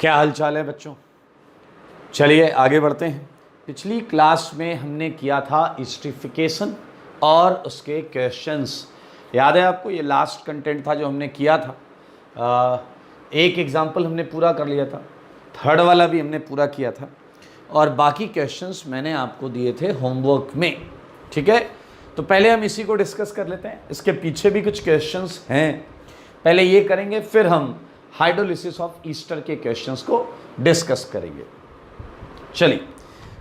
क्या हाल चाल है बच्चों। चलिए आगे बढ़ते हैं। पिछली क्लास में हमने किया था स्ट्रिफिकेशन और उसके क्वेश्चंस। याद है आपको? ये लास्ट कंटेंट था जो हमने किया था। एक एग्जाम्पल हमने पूरा कर लिया था, थर्ड वाला भी हमने पूरा किया था और बाकी क्वेश्चंस मैंने आपको दिए थे होमवर्क में। ठीक है, तो पहले हम इसी को डिस्कस कर लेते हैं। इसके पीछे भी कुछ क्वेश्चंस हैं, पहले ये करेंगे, फिर हम हाइड्रोलिसिस ऑफ ईस्टर के क्वेश्चंस को डिस्कस करेंगे। चलिए,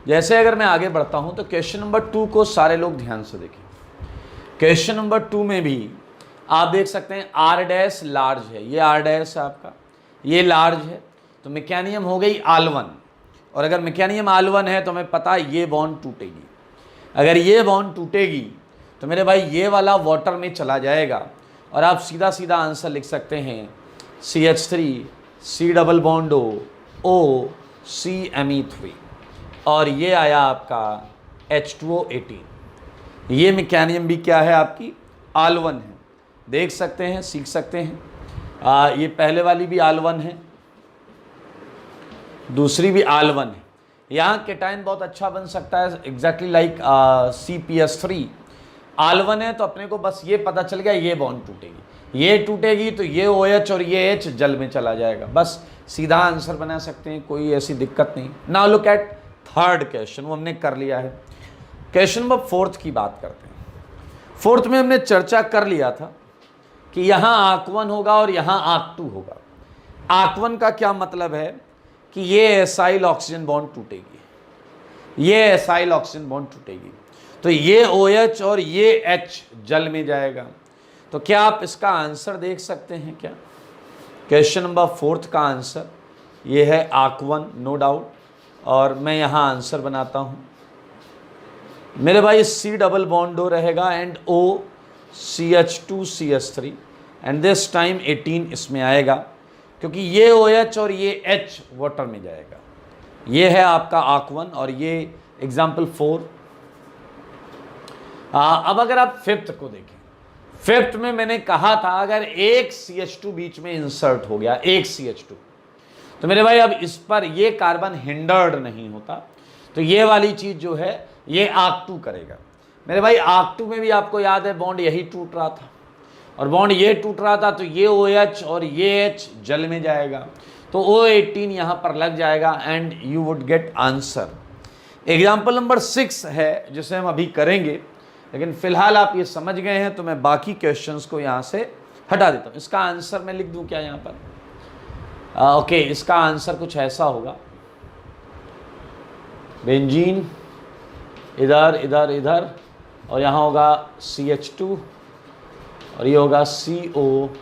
जैसे अगर मैं आगे बढ़ता हूं तो क्वेश्चन नंबर 2 को सारे लोग ध्यान से देखें। क्वेश्चन नंबर 2 में भी आप देख सकते हैं आर डैश लार्ज है, ये आर डैश है आपका, ये लार्ज है, तो मैकेनियम हो गई आल1। और अगर मैकेनियम आल1 है तो हमें पता है ये बॉन्ड टूटेगी। अगर ये बॉन्ड टूटेगी तो मेरे भाई ये वाला वाटर में चला जाएगा और आप सीधा सीधा आंसर लिख सकते हैं CH3 C double bond O CMe3 और ये आया आपका H2O18। ये मैकेनियम भी क्या है आपकी आल1 है, देख सकते हैं, सीख सकते हैं। ये पहले वाली भी आल1 है, दूसरी भी आल1 है। यहाँ केटाइन बहुत अच्छा बन सकता है, एग्जैक्टली लाइक CPS3। आल1 है तो अपने को बस ये पता चल गया ये बॉन्ड टूटेगी, ये टूटेगी तो ये OH और ये H जल में चला जाएगा, बस सीधा आंसर बना सकते हैं, कोई ऐसी दिक्कत नहीं। Now look eight third question, वो हमने कर लिया है। क्वेश्चन नंबर 4 की बात करते हैं। 4 में हमने चर्चा कर लिया था कि यहाँ आर्क1 होगा और यहाँ आर्क2 होगा। आर्क1 का क्या मतलब है कि ये एसाइल ऑक्सीजन बॉन्ड टूटेगी, ये एसाइल ऑक्सीजन बॉन्ड टूटेगी, तो ये OH और ये H जल में जाएगा। तो क्या आप इसका आंसर देख सकते हैं क्या? क्वेश्चन नंबर 4 का आंसर ये है आर्क1, नो डाउट। और मैं यहाँ आंसर बनाता हूँ मेरे भाई, C डबल बॉन्ड O रहेगा and O CH2CH3 and this time 18 इसमें आएगा क्योंकि ये OH और ये H वाटर में जाएगा। ये है आपका आर्क1 और ये एग्जाम्पल 4। अब अगर आप 5th को देखें, 5th में मैंने कहा था अगर एक CH2 बीच में इंसर्ट हो गया, एक CH2, तो मेरे भाई अब इस पर ये कार्बन हिंडर्ड नहीं होता, तो ये वाली चीज जो है ये आर्क2 करेगा। मेरे भाई आर्क2 में भी आपको याद है बॉन्ड यही टूट रहा था और बॉन्ड ये टूट रहा था, तो ये OH और ये H जल में जाएगा, तो O18 यहां पर लग जाएगा and you would get answer. Example number 6 है जिसे हम अभी करेंगे, लेकिन फिलहाल आप ये समझ गए हैं तो मैं बाकी क्वेश्चंस को यहाँ से हटा देता हूँ। इसका आंसर मैं लिख दूँ क्या यहाँ पर? ओके, इसका आंसर कुछ ऐसा होगा, बेंजीन इधर इधर इधर और यहाँ होगा CH2 और ये होगा COO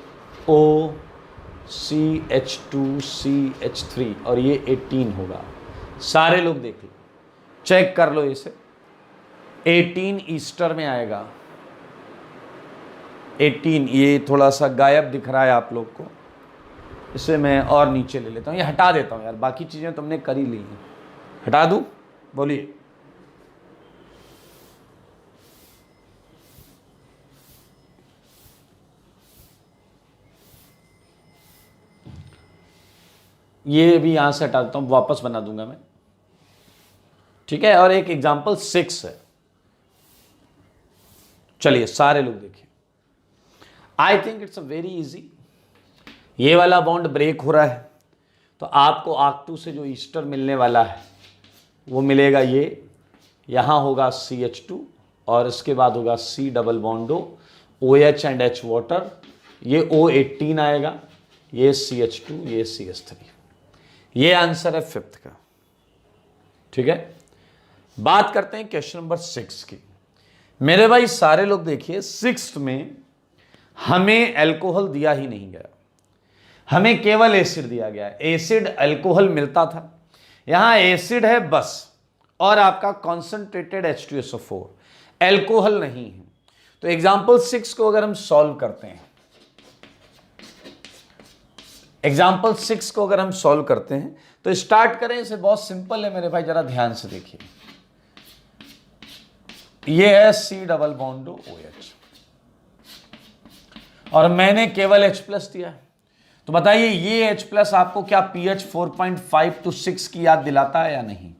CH2 CH3 और ये 18 होगा। सारे लोग देख लो, चेक कर लो इसे। 18 ईस्टर में आएगा, 18 ये थोड़ा सा गायब दिख रहा है आप लोग को, इसे मैं और नीचे ले लेता हूँ, ये हटा देता हूँ यार, बाकी चीज़ें तुमने कर ही ली हैं, हटा दूँ? बोलिए। ये भी यहाँ से हटा देता हूँ, वापस बना दूंगा मैं, ठीक है। और एक एग्जाम्पल 6 है, चलिए सारे लोग देखिए। आई think it's a very easy. ये वाला बॉन्ड ब्रेक हो रहा है तो आपको आर्क2 से जो ईस्टर मिलने वाला है वो मिलेगा, ये यहाँ होगा CH2 और इसके बाद होगा C double bond O, OH and H water, ये O18 आएगा, ये CH2, ये CH3। ये आंसर है 5th का, ठीक है। बात करते हैं क्वेश्चन नंबर 6 की। मेरे भाई सारे लोग देखिए, 6th में हमें अल्कोहल दिया ही नहीं गया, हमें केवल एसिड दिया गया। एसिड अल्कोहल मिलता था, यहां एसिड है बस और आपका कॉन्सेंट्रेटेड H2SO4, अल्कोहल नहीं है। तो एग्जाम्पल 6 को अगर हम सॉल्व करते हैं, एग्जाम्पल 6 को अगर हम सॉल्व करते हैं तो स्टार्ट करें, इसे बहुत सिंपल है मेरे भाई, जरा ध्यान से देखिए। ये है C डबल बॉन्ड OH और मैंने केवल H+ दिया है, तो बताइए ये H प्लस आपको क्या pH 4.5 to 6 की याद दिलाता है या नहीं?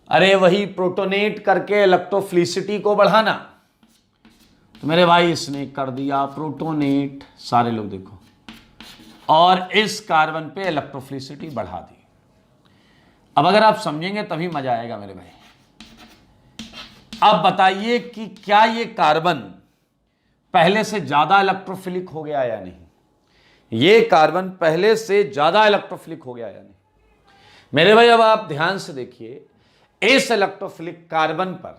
अरे वही प्रोटोनेट करके इलेक्ट्रोफिलिसिटी को बढ़ाना। तो मेरे भाई इसने कर दिया प्रोटोनेट, सारे लोग देखो, और इस कार्बन पे इलेक्ट्रोफिलिसिटी बढ़ा दी। अब अगर आप समझेंगे तभी मजा आएगा मेरे भाई। अब बताइए कि क्या ये कार्बन पहले से ज्यादा इलेक्ट्रोफिलिक हो गया या नहीं? ये कार्बन पहले से ज्यादा इलेक्ट्रोफिलिक हो गया या नहीं? मेरे भाई अब आप ध्यान से देखिए, इस इलेक्ट्रोफिलिक कार्बन पर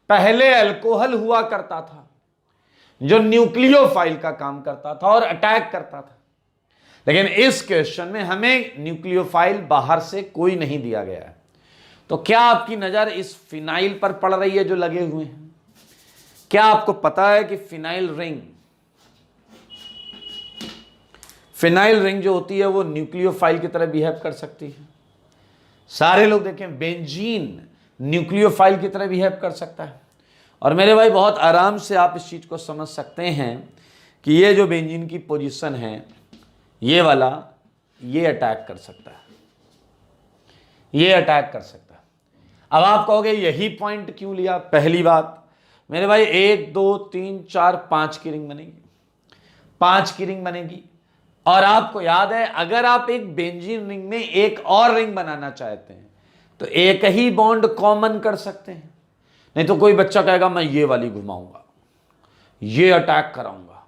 पहले अल्कोहल हुआ करता था जो न्यूक्लियोफाइल का काम करता था और अटैक करता था, लेकिन इस क्वेश्चन में हमें न्यूक्लियोफाइल बाहर से कोई नहीं दिया गया है। तो क्या आपकी नजर इस फिनाइल पर पड़ रही है जो लगे हुए हैं? क्या आपको पता है कि फिनाइल रिंग जो होती है वो न्यूक्लियोफाइल की तरह बिहेव कर सकती है? सारे लोग देखें, बेंजीन न्यूक्लियोफाइल की तरह बिहेव कर सकता है। और मेरे भाई बहुत आराम से आप इस चीज को समझ सकते हैं कि ये जो बेंजीन की पोजीशन है, ये वाला, ये अटैक कर सकता है, ये अटैक कर सकता है। अब आप कहोगे यही पॉइंट क्यों लिया? पहली बात मेरे भाई 1 2 3 4 5 की रिंग बनेगी, 5 की रिंग बनेगी। और आपको याद है, अगर आप एक बेंजीन रिंग में एक और रिंग बनाना चाहते हैं तो एक ही बॉन्ड कॉमन कर सकते हैं। नहीं तो कोई बच्चा कहेगा मैं ये वाली घुमाऊंगा, ये अटैक कराऊंगा,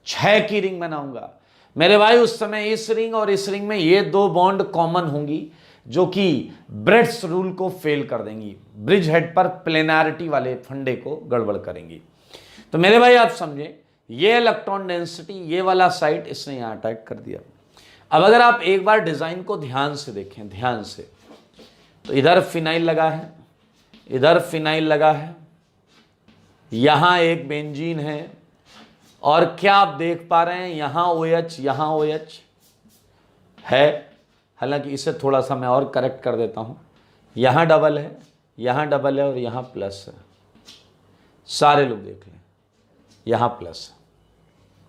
6 की रिंग बनाऊंगा। मेरे भाई उस समय इस रिंग और इस रिंग में ये 2 बॉन्ड कॉमन होंगी जो कि ब्रेड्स रूल को फेल कर देंगी, ब्रिज हेड पर प्लेनारिटी वाले फंडे को गड़बड़ करेंगी। तो मेरे भाई आप समझे, ये इलेक्ट्रॉन डेंसिटी, ये वाला साइट इसने यहां अटैक कर दिया। अब अगर आप एक बार डिजाइन को ध्यान से देखें, ध्यान से, तो इधर फिनाइल लगा है, इधर फिनाइल लगा है, यहां एक बेंजीन है, और क्या आप देख पा रहे हैं, यहां OH, यहां OH है। हालांकि इसे थोड़ा सा मैं और करेक्ट कर देता हूं, यहां डबल है, यहां डबल है और यहां प्लस है। सारे लोग देख लें, यहां प्लस है,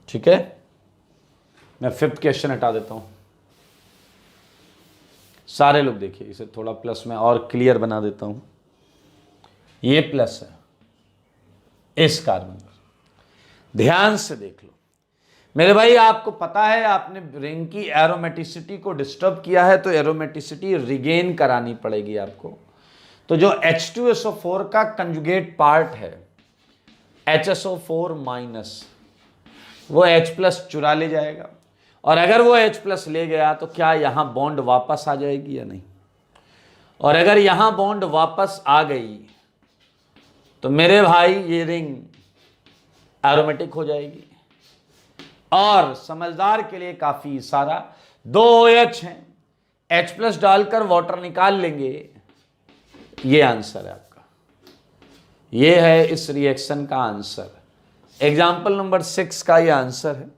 ठीक है। मैं 5th क्वेश्चन हटा देता हूं, सारे लोग देखिए, इसे थोड़ा प्लस में और क्लियर बना देता हूं। ये प्लस है इस कार्बन पर, ध्यान से देख लो मेरे भाई। आपको पता है आपने रिंग की एरोमेटिसिटी को डिस्टर्ब किया है, तो एरोमेटिसिटी रिगेन करानी पड़ेगी आपको। तो जो H2SO4 का कंजुगेट पार्ट है HSO4 माइनस, वो H प्लस चुरा ले जाएगा, और अगर वो H प्लस ले गया तो क्या यहां बॉन्ड वापस आ जाएगी या नहीं? और अगर यहां बॉन्ड वापस आ गई तो मेरे भाई ये रिंग एरोमेटिक हो जाएगी। और समझदार के लिए काफी सारा 2 OH हैं, H प्लस डालकर वाटर निकाल लेंगे। ये आंसर है आपका, ये है इस रिएक्शन का आंसर। एग्जाम्पल नंबर 6 का ये आंसर है।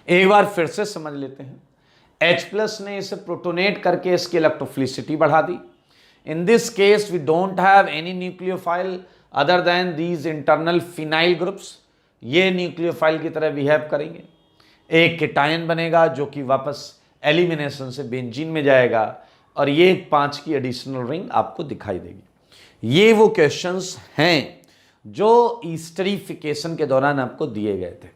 एक बार फिर से समझ लेते हैं। H प्लस ने इसे प्रोटोनेट करके इसकी इलेक्ट्रोफिलिसिटी बढ़ा दी। In this case, we don't have any nucleophile other than these internal phenyl groups. ये न्यूक्लियोफाइल की तरह बिहेव करेंगे। एक केटायन बनेगा जो कि वापस एलिमिनेशन से बेंजीन में जाएगा, और ये 5 की एडिशनल रिंग आपको दिखाई देगी। ये वो क्वेश्चंस हैं जो ईस्टरिफिकेशन के दौरान आपको दिए गए थे।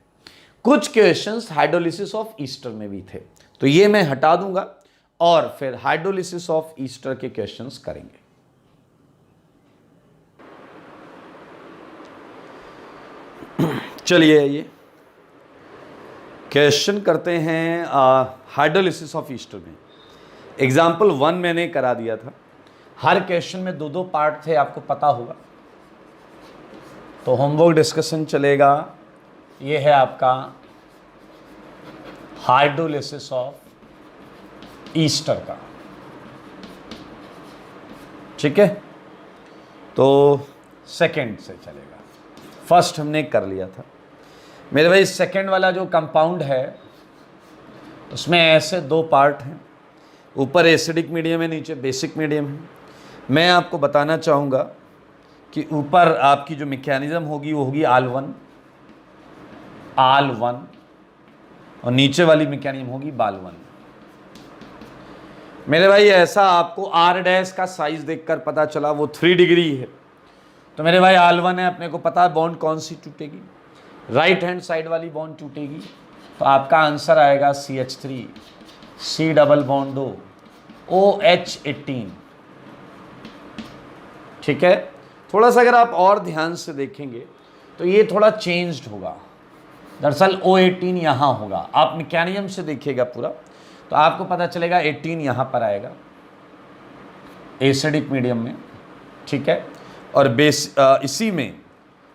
कुछ क्वेश्चंस हाइड्रोलिसिस ऑफ ईस्टर में भी थे, तो ये मैं हटा दूंगा और फिर हाइड्रोलिसिस ऑफ ईस्टर के क्वेश्चंस करेंगे। चलिए ये क्वेश्चन करते हैं हाइड्रोलिसिस ऑफ ईस्टर में। एग्जाम्पल 1 मैंने करा दिया था। हर क्वेश्चन में 2-2 पार्ट थे, आपको पता होगा। तो होमवर्क डिस्कशन चलेगा। ये है आपका हाइड्रोलिसिस ऑफ ईस्टर का, ठीक है। तो सेकंड से चलेगा, फर्स्ट हमने कर लिया था मेरे भाई। सेकंड वाला जो कंपाउंड है उसमें ऐसे 2 पार्ट हैं, ऊपर एसिडिक मीडियम है, नीचे बेसिक मीडियम है। मैं आपको बताना चाहूँगा कि ऊपर आपकी जो मैकेनिज्म होगी वो होगी आल 1, और नीचे वाली मेकेनियम होगी बालवन। मेरे भाई ऐसा आपको आर डैश का साइज देखकर पता चला वो 3 डिग्री है, तो मेरे भाई आल1 है, अपने को पता है बॉन्ड कौन सी टूटेगी, राइट हैंड साइड वाली बॉन्ड टूटेगी। तो आपका आंसर आएगा CH3 C double bond OH18। ठीक है, थोड़ा सा अगर आप और ध्यान से देखेंगे तो ये थोड़ा चेंज्ड होगा। दरअसल O18 यहाँ होगा, आप मैकेनिज्म से देखिएगा पूरा तो आपको पता चलेगा 18 यहाँ पर आएगा एसिडिक मीडियम में। ठीक है, और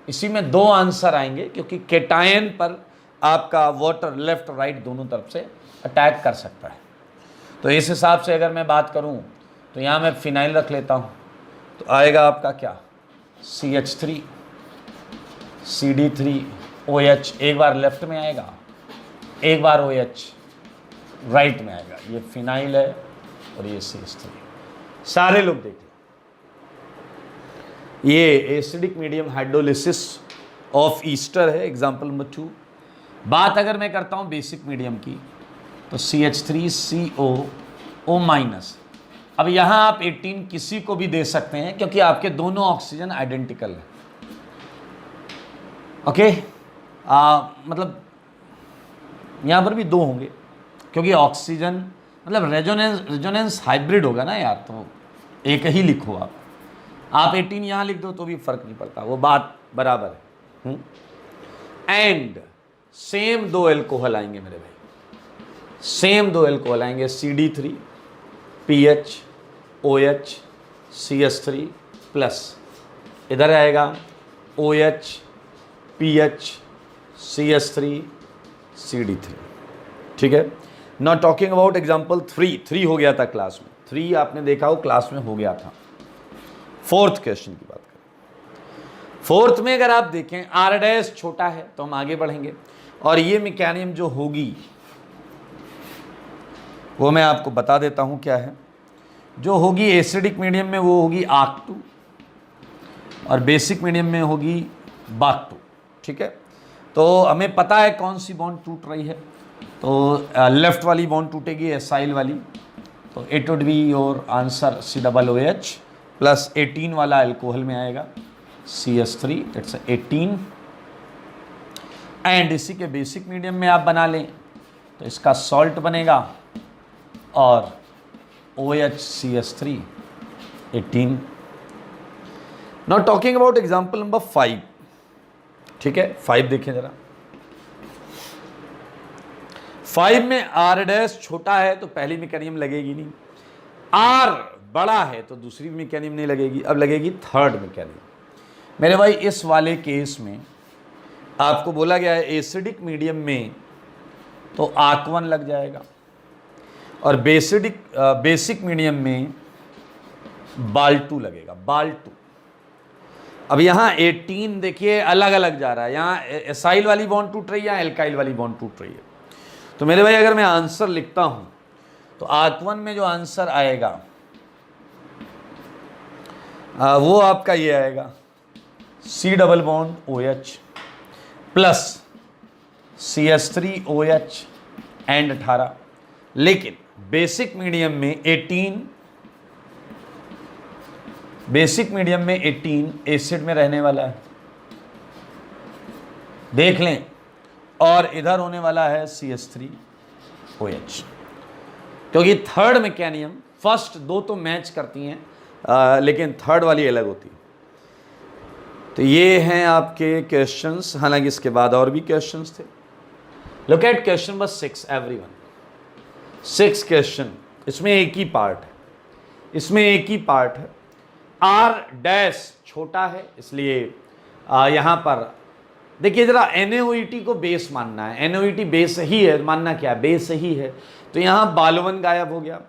इसी में 2 आंसर आएंगे क्योंकि केटायन पर आपका वाटर लेफ्ट राइट दोनों तरफ से अटैक कर सकता है। तो इस हिसाब से अगर मैं बात करूं तो यहाँ मैं फिनाइल रख लेता हूं, तो आएगा आपका क्या CH3 CD3 OH, एक बार लेफ्ट में आएगा, एक बार OH राइट में आएगा। ये फिनाइल है और ये CH3। सारे लोग देखिए, ये acidic medium hydrolysis of Easter है, एग्जाम्पल नंबर 2। बात अगर मैं करता हूँ बेसिक मीडियम की तो CH3CO अब यहाँ आप 18 किसी को भी दे सकते हैं क्योंकि आपके दोनों ऑक्सीजन आइडेंटिकल है। ओके, मतलब यहाँ पर भी 2 होंगे क्योंकि ऑक्सीजन मतलब रेजोनेंस हाइब्रिड होगा ना यार, तो एक ही लिखो आप 18 यहाँ लिख दो तो भी फर्क नहीं पड़ता, वो बात बराबर है। एंड सेम 2 अल्कोहल आएंगे मेरे भाई, सेम 2 अल्कोहल आएंगे CD3 PH OH CH3 plus इधर आएगा OH PH CH3 CD3। ठीक है, नॉट टॉकिंग अबाउट एग्जाम्पल 3 हो गया था क्लास में, 3 आपने देखा हो क्लास में हो गया था। 4th क्वेश्चन की बात करें, 4th में अगर आप देखें आर डैश छोटा है तो हम आगे बढ़ेंगे और ये मैकेनिज्म जो होगी वो मैं आपको बता देता हूं क्या है। जो होगी एसिडिक मीडियम में वो होगी ARC2 और बेसिक मीडियम में होगी BAC2। ठीक है, तो हमें पता है कौन सी बॉन्ड टूट रही है, तो लेफ्ट वाली बॉन्ड टूटेगी एसाइल वाली, तो it would be your answer COOH plus 18 वाला अल्कोहल में आएगा CH3, इट्स 18। एंड इसी के बेसिक मीडियम में आप बना लें तो इसका सॉल्ट बनेगा और OH CH3 18। Now talking about example number 5। ठीक है, 5 देखें जरा। 5 में आर डैश छोटा है तो पहली मैकेनिज्म लगेगी नहीं, आर बड़ा है तो दूसरी मैकेनिज्म नहीं लगेगी, अब लगेगी 3rd मैकेनिज्म। मेरे भाई इस वाले केस में आपको बोला गया है एसिडिक मीडियम में तो ARC1 लग जाएगा और बेसिक मीडियम में BAL2 लगेगा, BAL2। अब यहाँ 18 देखिए अलग अलग जा रहा है, यहाँ एसाइल वाली बॉन्ड टूट रही है, यहाँ एल्काइल वाली बॉन्ड टूट रही है। तो मेरे भाई अगर मैं आंसर लिखता हूं तो ARC1 में जो आंसर आएगा वो आपका ये आएगा C double bond OH plus CH3OH and 18। लेकिन बेसिक मीडियम में 18 एसिड में रहने वाला है, देख लें, और इधर होने वाला है CH3OH, क्योंकि 3rd मैकेनिज्म फर्स्ट 2 तो मैच करती हैं लेकिन 3rd वाली अलग होती है। तो ये हैं आपके क्वेश्चंस, हालांकि इसके बाद और भी क्वेश्चंस थे। Look at question number 6 everyone. 6 question, इसमें एक ही पार्ट है, आर डैश छोटा है इसलिए यहाँ पर देखिए जरा NaOH को बेस मानना है, NaOH बेस ही है, मानना क्या है, बेस ही है। तो यहाँ बाल1 गायब हो गया,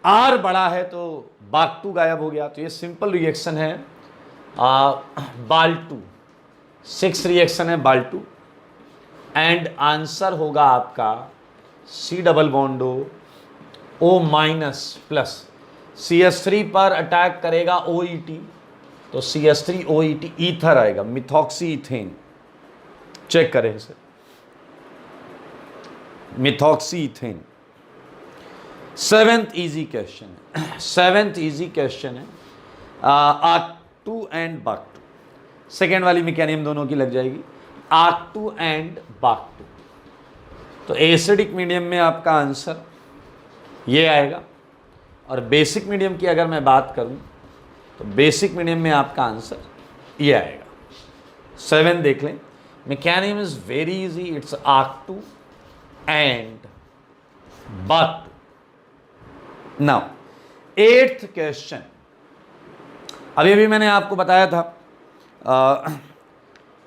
आर बड़ा है तो BAC2 गायब हो गया। तो ये सिंपल रिएक्शन है BAL2, 6 रिएक्शन है BAL2 एंड आंसर होगा आपका C double bond O minus plus CH3 पर अटैक करेगा OET, तो CH3OET ईथर आएगा, मिथॉक्सी इथेन। चेक करें इसे, मिथॉक्सी-इथेन। सेवेंथ इजी क्वेश्चन है, सेवेंथ इजी क्वेश्चन है, आर्क-2 एंड बार्क-2। सेकेंड वाली मैकेनिज्म दोनों की लग जाएगी, आर्क-2 एंड बार्क-2। तो एसिडिक मीडियम में आपका आंसर ये आएगा, और बेसिक मीडियम की अगर मैं बात करूं तो बेसिक मीडियम में आपका आंसर ये आएगा। 7 देख लें, mechanism is very easy, it's आर्क-2 एंड बार्क-2। नाउ 8th क्वेश्चन, अभी भी मैंने आपको बताया था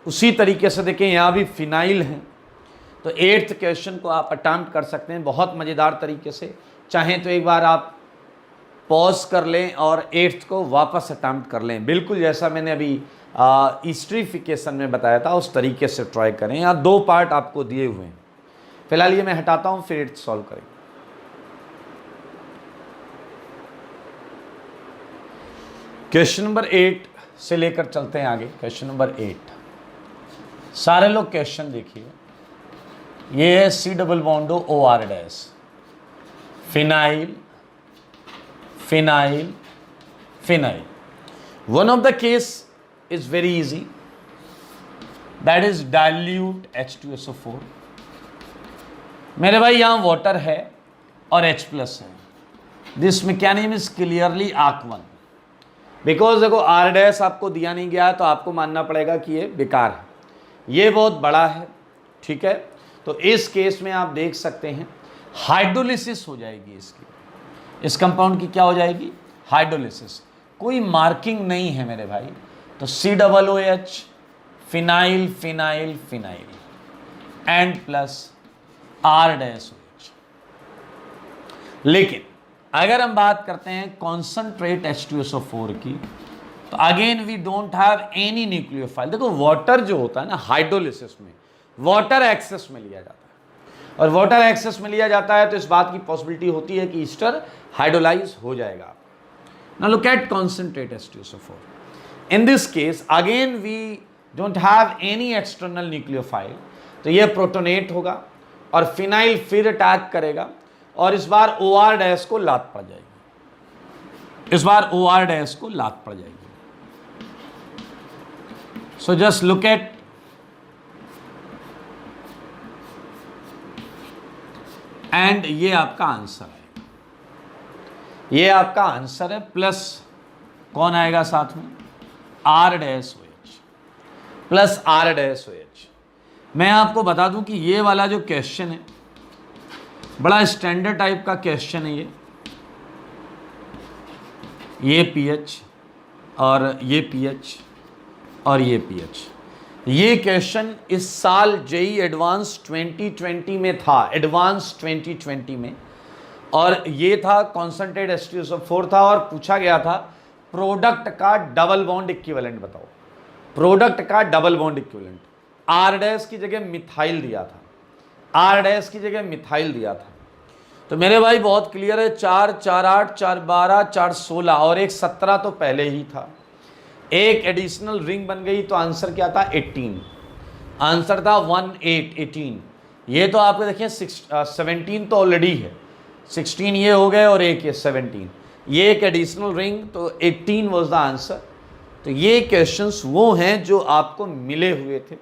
उसी तरीके से देखें, यहाँ भी फिनाइल है, तो 8th क्वेश्चन को आप अटेम्प्ट कर सकते हैं बहुत मज़ेदार तरीके से। चाहें तो एक बार आप पॉज कर लें और 8th को वापस अटेम्प्ट कर लें, बिल्कुल जैसा मैंने अभी हिस्ट्रीफिकेशन में बताया था उस तरीके से ट्राई करें। यहाँ 2 पार्ट आपको दिए हुए हैं, फिलहाल ये मैं हटाता हूँ, फिर 8th सॉल्व करें। क्वेश्चन नंबर 8 से लेकर चलते हैं आगे। क्वेश्चन नंबर 8, सारे लोग क्वेश्चन देखिए। ये है C डबल बॉन्डो OR-, phenyl phenyl phenyl. One of the case is very easy, that is dilute H2SO4। मेरे भाई यहाँ वाटर है और H+ है, दिस मैकेनिज्म इज क्लियरली आर्क-1। बिकॉज देखो R- आपको दिया नहीं गया तो आपको मानना पड़ेगा कि ये बेकार है, ये बहुत बड़ा है, ठीक है। तो इस केस में आप देख सकते हैं हाइड्रोलिसिस हो जाएगी इसकी, इस कंपाउंड की क्या हो जाएगी, हाइड्रोलिसिस। कोई मार्किंग नहीं है मेरे भाई, तो COOH phenyl phenyl phenyl and plus R-OH। लेकिन अगर हम बात करते हैं कॉन्सनट्रेट H2SO4 की, तो again we don't have any nucleophile. देखो वाटर जो होता है ना हाइड्रोलिसिस में, वाटर एक्सेस में लिया जाता है, और वाटर एक्सेस में लिया जाता है तो इस बात की पॉसिबिलिटी होती है कि ईस्टर हाइड्रोलाइज हो जाएगा। Now look at concentrate H2SO4। In this case again we don't have any external nucleophile, तो ये प्रोटोनेट होगा और फिनाइल फिर अटैक करेगा, और इस बार OR- को लात पड़ जाएगी, इस बार OR- को लात पड़ जाएगी। So just look at, and ये आपका आंसर है, ये आपका आंसर है। प्लस कौन आएगा साथ में, R-OH, प्लस R-OH। मैं आपको बता दूं कि ये वाला जो क्वेश्चन है बड़ा स्टैंडर्ड टाइप का क्वेश्चन है। ये pH और ये pH और ये pH, ये क्वेश्चन इस साल JEE एडवांस 2020 में था, एडवांस 2020 में, और ये था कॉन्सनट्रेट H2SO4 था, और पूछा गया था प्रोडक्ट का डबल बॉन्ड इक्विवेलेंट बताओ, प्रोडक्ट का डबल बॉन्ड इक्विवेलेंट। R- की जगह मिथाइल दिया था, R- की जगह मिथाइल दिया था। तो मेरे भाई बहुत क्लियर है, 4 4 8 4 12 4 16 और एक 17 तो पहले ही था, एक एडिशनल रिंग बन गई, तो आंसर क्या था 18, आंसर था 18। ये तो आपको देखिए 17 तो ऑलरेडी है, 16 ये हो गए और एक ये 17, ये एक एडिशनल रिंग, तो 18 वाज द आंसर। तो ये क्वेश्चंस वो हैं जो आपको मिले हुए थे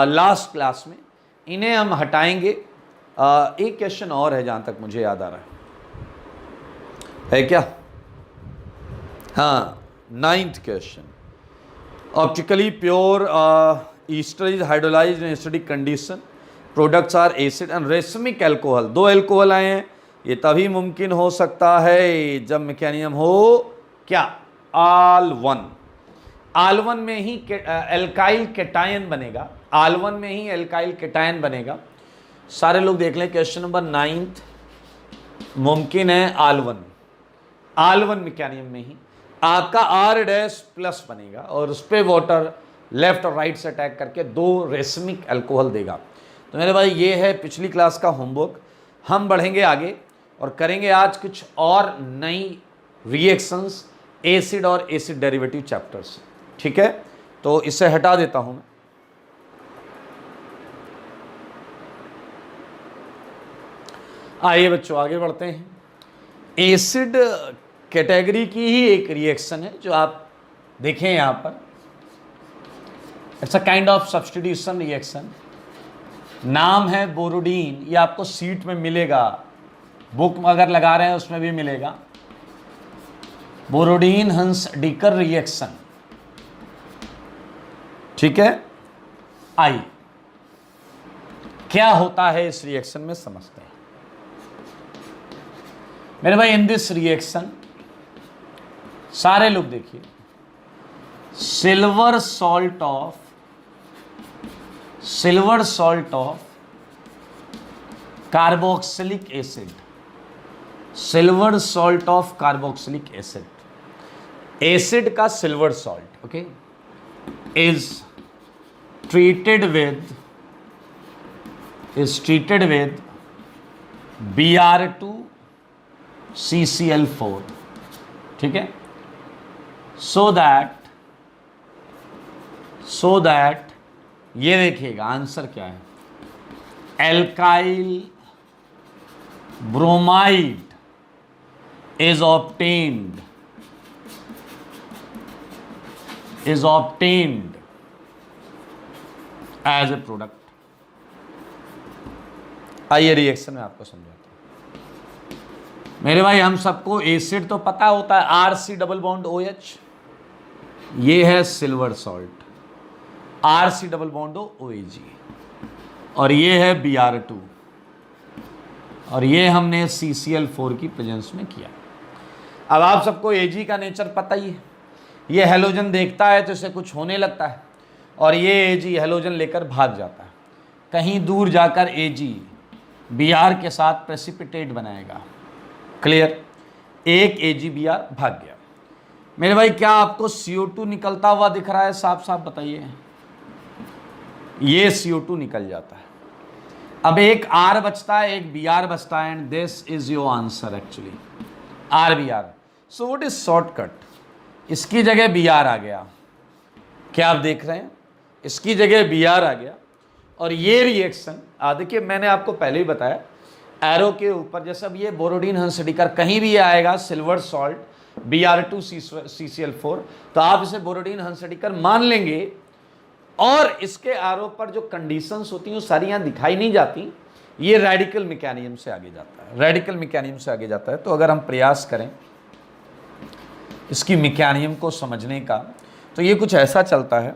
लास्ट क्लास में, इन्हें हम हटाएंगे। एक क्वेश्चन और है जहाँ तक मुझे याद आ रहा है क्या, हाँ 9th question, optically pure ester is hydrolysed in acidic condition, products are acid and racemic alcohol. 2 alcohol आए हैं, ये तभी मुमकिन हो सकता है जब मैकेनिज्म हो क्या, आल-1। आल-1 में ही एल्काइल केटायन बनेगा, आल-1 में ही एल्काइल केटायन बनेगा। सारे लोग देख लें, क्वेश्चन नंबर 9th मुमकिन है आल-1, आल-1 मैकेनिज्म में ही आपका R- बनेगा, और उस पर वाटर लेफ्ट और राइट से अटैक करके 2 रेसमिक एल्कोहल देगा। तो मेरे भाई ये है पिछली क्लास का होमवर्क। हम बढ़ेंगे आगे और करेंगे आज कुछ और नई रिएक्शंस एसिड और एसिड डेरिवेटिव चैप्टर्स, ठीक है। तो इसे हटा देता हूं मैं। आइए बच्चों आगे बढ़ते हैं। एसिड कैटेगरी की ही एक रिएक्शन है जो आप देखें यहाँ पर, it's a kind of substitution reaction. नाम है बोरोडीन, ये आपको सीट में मिलेगा, बुक अगर लगा रहे हैं उसमें भी मिलेगा। बोरोडीन हंस-डीकर रिएक्शन, ठीक है। आइए क्या होता है इस रिएक्शन में समझते हैं मेरे भाई। इन दिस रिएक्शन सारे लोग देखिए, silver salt of carboxylic acid, silver salt of carboxylic acid, acid का silver salt, okay, is treated with Br2 CCl4, ठीक है। so that ये देखिएगा आंसर क्या है, alkyl bromide is obtained as a product. आइए रिएक्शन में आपको समझाता हूं मेरे भाई। हम सबको एसिड तो पता होता है, RC डबल बॉन्ड OH, ये है silver salt, RC double bond OAG, और ये है Br2, और ये हमने CCl4 की प्रेजेंस में किया। अब आप सबको Ag का नेचर पता ही है, ये हेलोजन देखता है तो इसे कुछ होने लगता है, और ये Ag हेलोजन लेकर भाग जाता है, कहीं दूर जाकर Ag Br के साथ प्रेसिपिटेट बनाएगा। क्लियर, एक Ag Br भाग गया। मेरे भाई क्या आपको CO2 निकलता हुआ दिख रहा है? साफ साफ बताइए। ये CO2 निकल जाता है। अब एक R बचता है, एक Br बचता है, and this is your answer actually, RBr। So what is shortcut? इसकी जगह Br आ गया, क्या आप देख रहे हैं? इसकी जगह Br आ गया, और ये रिएक्शन देखिए मैंने आपको पहले ही बताया, एरो के ऊपर जैसे अब ये बोरोडीन हंस-डीकर कहीं भी ये आएगा सिल्वर सॉल्ट Br2 CCl4, तो आप इसे बोरोडीन हंस-डीकर मान लेंगे, और इसके एरो पर जो कंडीशंस होती हैं वो सारी यहाँ दिखाई नहीं जाती, ये रेडिकल मैकेनिज्म से आगे जाता है, रेडिकल मैकेनिज्म से आगे जाता है। तो अगर हम प्रयास करें इसकी मैकेनिज्म को समझने का, तो ये कुछ ऐसा चलता है,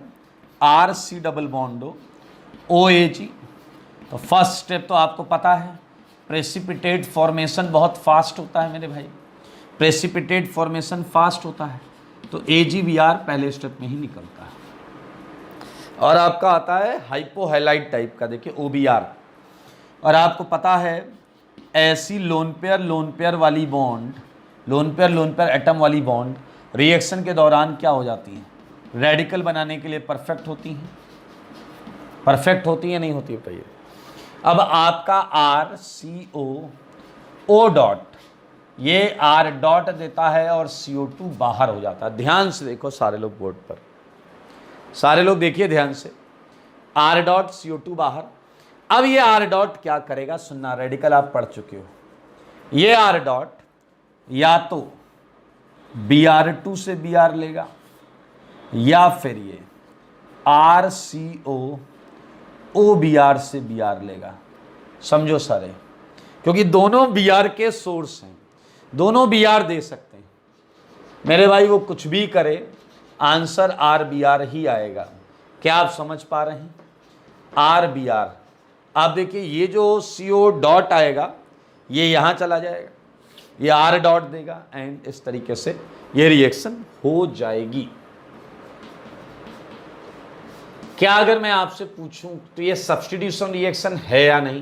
RC डबल बॉन्ड OAG। तो फर्स्ट स्टेप तो आपको पता है, प्रेसिपिटेट फॉर्मेशन बहुत फास्ट होता है मेरे भाई, प्रेसिपिटेट फॉर्मेशन फास्ट होता है, तो AgBr पहले स्टेप में ही निकलता है। और आपका आता है हाइपोहैलाइड टाइप का, देखिए OBr। और आपको पता है ऐसी लोन पेयर वाली बॉन्ड, लोन पेयर एटम वाली बॉन्ड रिएक्शन के दौरान क्या हो जाती हैं? रेडिकल बनाने के लिए परफेक्ट होती हैं। परफेक्ट होती है नहीं होती है बताइए। अब आपका RCO डॉट, ये R डॉट देता है और CO2 बाहर हो जाता है। ध्यान से देखो सारे लोग बोर्ड पर, सारे लोग देखिए ध्यान से, R डॉट CO2 बाहर। अब ये R डॉट क्या करेगा? सुनना, रेडिकल आप पढ़ चुके हो। ये R डॉट या तो Br2 से Br लेगा, या फिर ये RCO OBr से Br लेगा। समझो सारे, क्योंकि दोनों Br के सोर्स हैं, दोनों Br दे सकते हैं मेरे भाई। वो कुछ भी करे आंसर RBr ही आएगा। क्या आप समझ पा रहे हैं? RBr। आप देखिए ये जो CO डॉट आएगा ये यहाँ चला जाएगा, ये R डॉट देगा, एंड इस तरीके से ये रिएक्शन हो जाएगी। क्या अगर मैं आपसे पूछूं तो ये सब्स्टिट्यूशन रिएक्शन है या नहीं?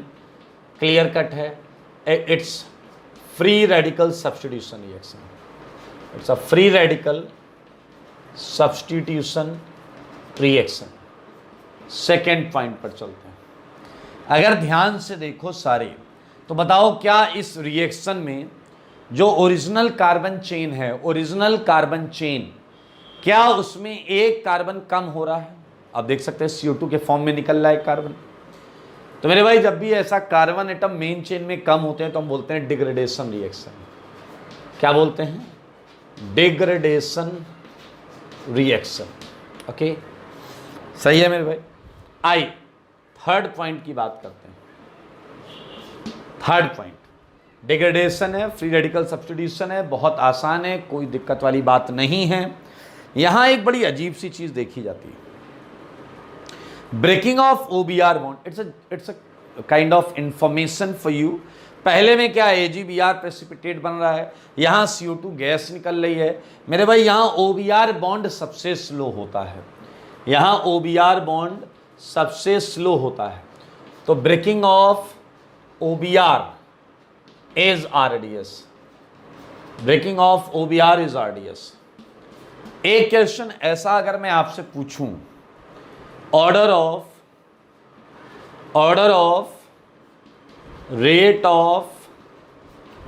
क्लियर कट है, it's free radical substitution reaction, it's a free radical substitution reaction. Second point पर चलते हैं। अगर ध्यान से देखो सारे, तो बताओ क्या इस रिएक्शन में जो ओरिजिनल कार्बन चेन है, ओरिजिनल कार्बन चेन, क्या उसमें एक कार्बन कम हो रहा है? आप देख सकते हैं CO2 के फॉर्म में निकल रहा है कार्बन। तो मेरे भाई जब भी ऐसा कार्बन एटम मेन चेन में कम होते हैं तो हम बोलते हैं डिग्रेडेशन रिएक्शन। क्या बोलते हैं? Degradation reaction. ओके, सही है मेरे भाई। आई थर्ड पॉइंट की बात करते हैं। थर्ड पॉइंट डिग्रेडेशन है, फ्री रेडिकल सब्स्टिट्यूशन है, बहुत आसान है, कोई दिक्कत वाली बात नहीं है। यहां एक बड़ी अजीब सी चीज देखी जाती है, breaking of OBR bond. It's a kind of information for you. पहले में क्या है, AgBr प्रेसिपिटेट बन रहा है, यहां CO2 गैस निकल रही है मेरे भाई। यहां OBr बॉन्ड सबसे स्लो होता है, यहां OBr बॉन्ड सबसे स्लो होता है। तो breaking of OBr is RDS, breaking of OBr is RDS। एक क्वेश्चन ऐसा अगर मैं आपसे पूछूं, order of rate of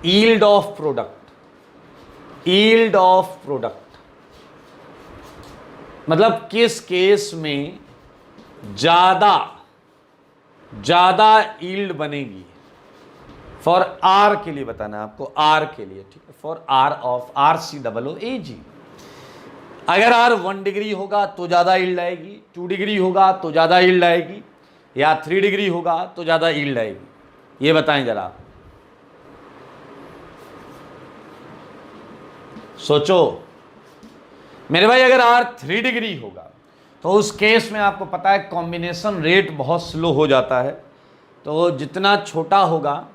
yield of product, मतलब किस केस में ज्यादा यील्ड बनेगी, फॉर आर के लिए बताना है आपको, आर के लिए, ठीक है, फॉर आर ऑफ RCOOAG। अगर R 1 डिग्री होगा तो ज्यादा यील्ड आएगी, 2 डिग्री होगा तो ज्यादा यील्ड आएगी, या 3 डिग्री होगा तो ज्यादा यील्ड आएगी, ये बताएं जरा आप। सोचो मेरे भाई, अगर R 3 डिग्री होगा तो उस केस में आपको पता है कॉम्बिनेशन रेट बहुत स्लो हो जाता है, तो जितना छोटा होगा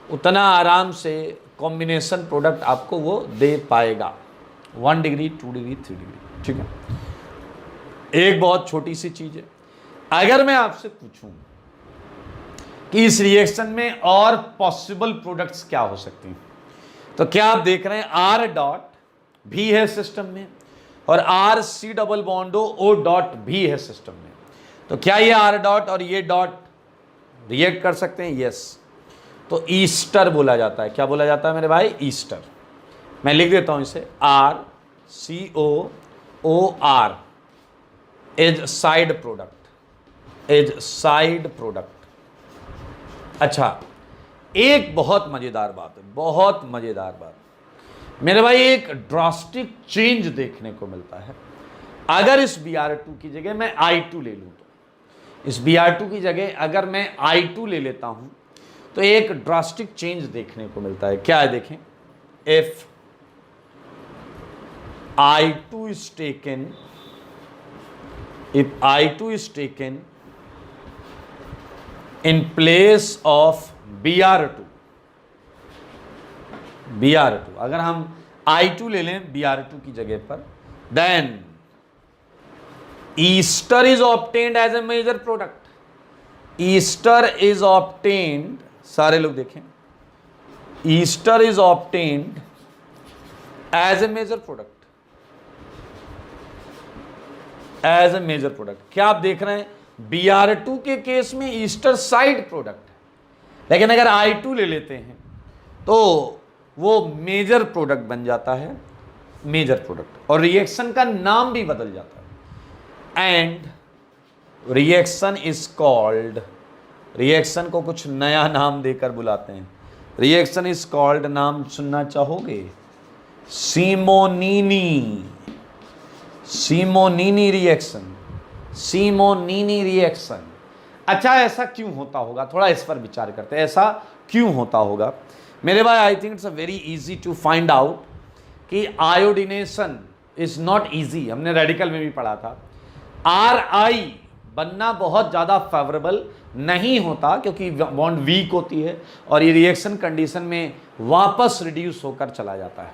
उतना आराम से कॉम्बिनेशन प्रोडक्ट आपको वो दे पाएगा, 1 डिग्री, 2 डिग्री, 3 डिग्री, ठीक है। एक बहुत छोटी सी चीज है, अगर मैं आपसे पूछूं कि इस रिएक्शन में और पॉसिबल प्रोडक्ट्स क्या हो सकती हैं, तो क्या आप देख रहे हैं R डॉट भी है सिस्टम में और RC डबल बॉन्डो O डॉट भी है सिस्टम में, तो क्या ये R डॉट और ये डॉट रिएक्ट कर सकते हैं? यस। तो ईस्टर बोला जाता है। क्या बोला जाता है मेरे भाई? ईस्टर। मैं लिख देता हूं इसे, RCOOR इज साइड प्रोडक्ट। अच्छा, एक बहुत मजेदार बात है, बहुत मजेदार बात मेरे भाई, एक ड्रास्टिक चेंज देखने को मिलता है। अगर इस Br2 की जगह मैं I2 ले लूं, तो इस Br2 की जगह अगर मैं I2 ले लेता हूं तो एक ड्रास्टिक चेंज देखने को मिलता है। क्या है देखें, if I2 is taken in place of Br2, अगर हम I2 ले लें Br2 की जगह पर, then ester is obtained as a major product. Ester is obtained, सारे लोग देखें, ester is obtained as a major product, as a major product. क्या आप देख रहे हैं, Br2 के केस में ईस्टर साइड प्रोडक्ट है, लेकिन अगर I2 ले लेते हैं तो वो मेजर प्रोडक्ट बन जाता है, मेजर प्रोडक्ट, और रिएक्शन का नाम भी बदल जाता है। And reaction is called, reaction को कुछ नया नाम देकर बुलाते हैं, रिएक्शन इज कॉल्ड, नाम सुनना चाहोगे? सीमोनीनी रिएक्शन। अच्छा, ऐसा क्यों होता होगा, थोड़ा इस पर विचार करते हैं, ऐसा क्यों होता होगा मेरे भाई। I think it's very easy to find out कि आयोडिनेशन इज नॉट इजी, हमने रेडिकल में भी पढ़ा था। RI बनना बहुत ज़्यादा फेवरेबल नहीं होता क्योंकि बॉन्ड वीक होती है और ये रिएक्शन कंडीशन में वापस रिड्यूस होकर चला जाता है,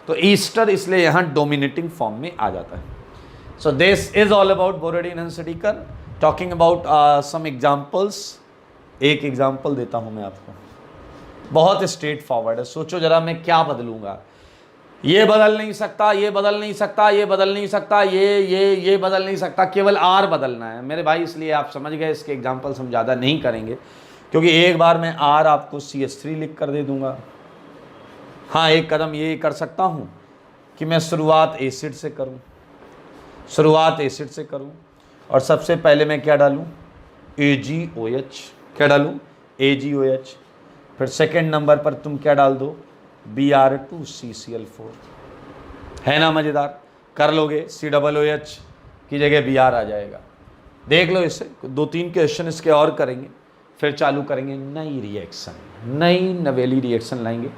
तो ईस्टर इसलिए यहाँ डोमिनेटिंग फॉर्म में आ जाता है। So this is all about Borodin and सेडिकर, टॉकिंग अबाउट सम एग्जाम्पल्स। एक एग्जाम्पल देता हूँ मैं आपको, बहुत स्ट्रेट फॉरवर्ड है। सोचो जरा, मैं क्या बदलूंगा, ये बदल नहीं सकता, ये बदल नहीं सकता, ये बदल नहीं सकता, ये बदल नहीं सकता, केवल R बदलना है मेरे भाई। इसलिए आप समझ गए, इसके एग्जाम्पल्स हम ज़्यादा नहीं करेंगे क्योंकि एक बार मैं R आपको CH3 लिख कर दे दूंगा। हाँ, एक कदम ये कर सकता हूँ कि मैं शुरुआत एसिड से करूँ और सबसे पहले मैं क्या डालूँ, AgOH, क्या डालूं? AgOH। फिर सेकेंड नंबर पर तुम क्या डाल दो? Br2CCl4। है ना मज़ेदार? कर लोगे, COOH की जगह Br आ जाएगा। देख लो, इससे 2-3 क्वेश्चन इसके और करेंगे, फिर चालू करेंगे नई रिएक्शन, नई नवेली रिएक्शन लाएंगे।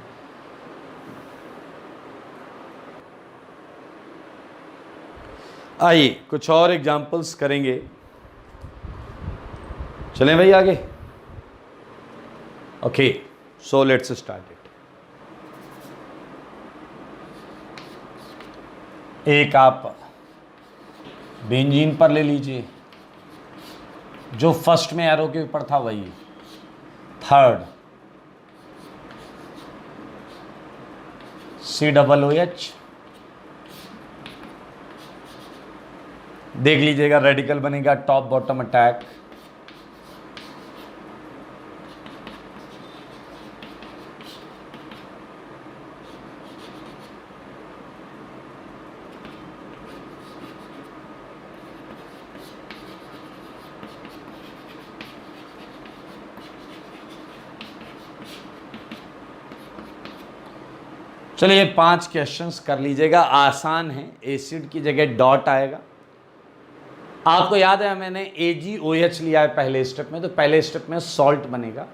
आइए कुछ और एग्जाम्पल्स करेंगे। चलें भाई आगे। Okay, so let's start it. एक आप बेंजीन पर ले लीजिए, जो फर्स्ट में एरो के ऊपर था वही। थर्ड COOH, देख लीजिएगा रेडिकल बनेगा टॉप बॉटम अटैक। चलिए 5 क्वेश्चंस कर लीजिएगा, आसान है। एसिड की जगह डॉट आएगा। आपको याद है मैंने AgOH लिया है पहले स्टेप में, तो पहले स्टेप में सॉल्ट बनेगा,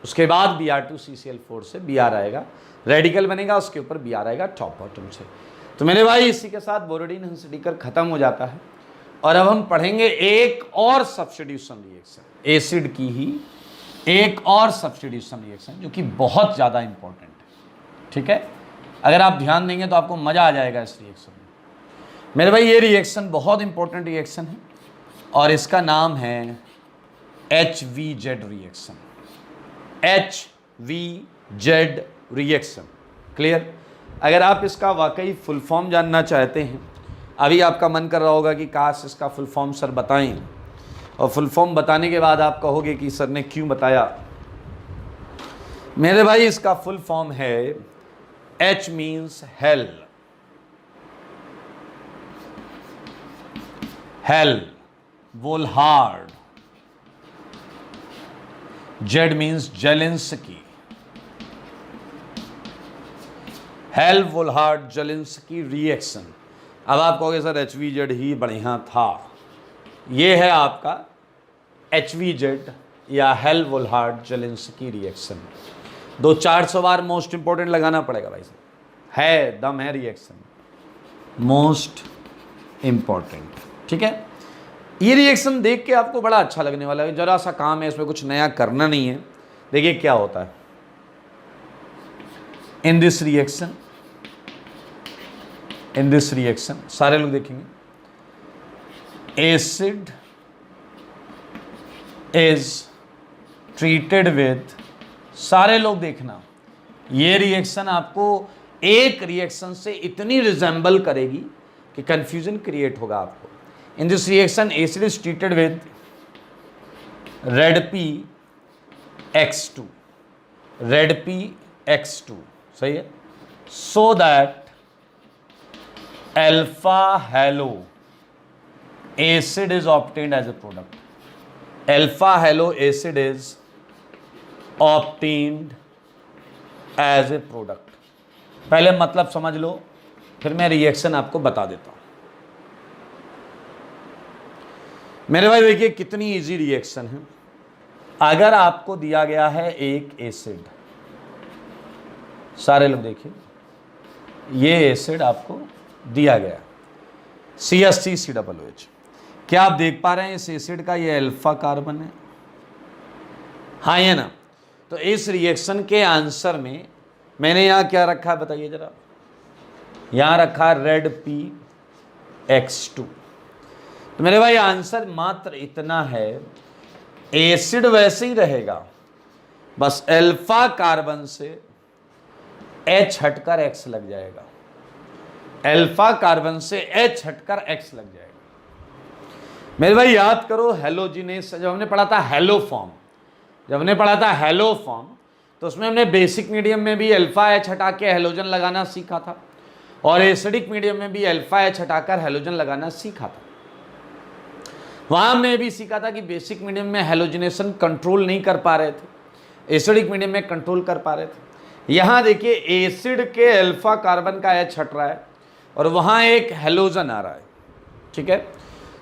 उसके बाद Br2CCl4 से Br आएगा, रेडिकल बनेगा, उसके ऊपर Br आएगा टॉप बॉटम से। तो मेरे भाई इसी के साथ बोरोडीन हंसडीकर खत्म हो जाता है। और अब हम पढ़ेंगे एक और सब्स्टिट्यूशन रिएक्शन, एसिड की ही एक और सब्स्टिट्यूशन रिएक्शन, जो कि बहुत ज़्यादा इंपॉर्टेंट है। ठीक है, अगर आप ध्यान देंगे तो आपको मज़ा आ जाएगा इस रिएक्शन में। मेरे भाई ये रिएक्शन बहुत इंपॉर्टेंट रिएक्शन है और इसका नाम है HVZ reaction. HVZ reaction, clear? अगर आप इसका वाकई फुल फॉर्म जानना चाहते हैं, अभी आपका मन कर रहा होगा कि काश इसका फुल फॉर्म सर बताएं, और फुल फॉर्म बताने के बाद आप कहोगे कि सर ने क्यों बताया। मेरे भाई इसका फुल फॉर्म है H means Hell, Hell Volhard, Z means Zelinsky, Hell Volhard Zelinsky reaction. अब आप कहोगे सर HVZ ही बढ़िया था। ये है आपका HVZ या हेल वोल्हार्ड जेलेंस्की रिएक्शन। 200-400 बार मोस्ट इंपॉर्टेंट लगाना पड़ेगा भाई साहब, है दम है रिएक्शन मोस्ट इंपॉर्टेंट। ठीक है, ये रिएक्शन देख के आपको बड़ा अच्छा लगने वाला है। जरा सा काम है, इसमें कुछ नया करना नहीं है। देखिए क्या होता है इन दिस रिएक्शन, सारे लोग देखेंगे, एसिड इज ट्रीटेड विद, सारे लोग देखना, ये रिएक्शन आपको एक रिएक्शन से इतनी रिजेंबल करेगी कि कंफ्यूजन क्रिएट होगा आपको। In this reaction acid is treated with Redp(X2), Redp(X2), सही है, so that alpha halo acid is obtained as a product. Alpha halo acid is obtained as a product. पहले मतलब समझ लो, फिर मैं रिएक्शन आपको बता देता हूं। मेरे भाई देखिए कितनी इजी रिएक्शन है। अगर आपको दिया गया है एक एसिड, सारे लोग देखिए, ये एसिड आपको दिया गया CH3COOH, क्या आप देख पा रहे हैं इस एसिड का ये अल्फा कार्बन है? हाँ ये ना। तो इस रिएक्शन के आंसर में मैंने यहां क्या रखा है बताइए जरा, यहां रखा Redp(X2). तो मेरे भाई आंसर मात्र इतना है, एसिड वैसे ही रहेगा, बस अल्फा कार्बन से H हटकर X लग जाएगा, अल्फा कार्बन से H हटकर X लग जाएगा। मेरे भाई याद करो हेलोजिनेस, जब हमने पढ़ा था हेलो फॉर्म, तो उसमें हमने बेसिक मीडियम में भी अल्फा H हटा के हेलोजन लगाना सीखा था, और एसिडिक मीडियम में भी अल्फा H हटाकर हेलोजन लगाना सीखा था। वहां हमने ये भी सीखा था कि बेसिक मीडियम में हेलोजिनेशन कंट्रोल नहीं कर पा रहे थे, एसिडिक मीडियम में कंट्रोल कर पा रहे थे। यहां देखिए एसिड के अल्फा कार्बन का एच हट रहा है और वहां एक हेलोजन आ रहा है, ठीक है।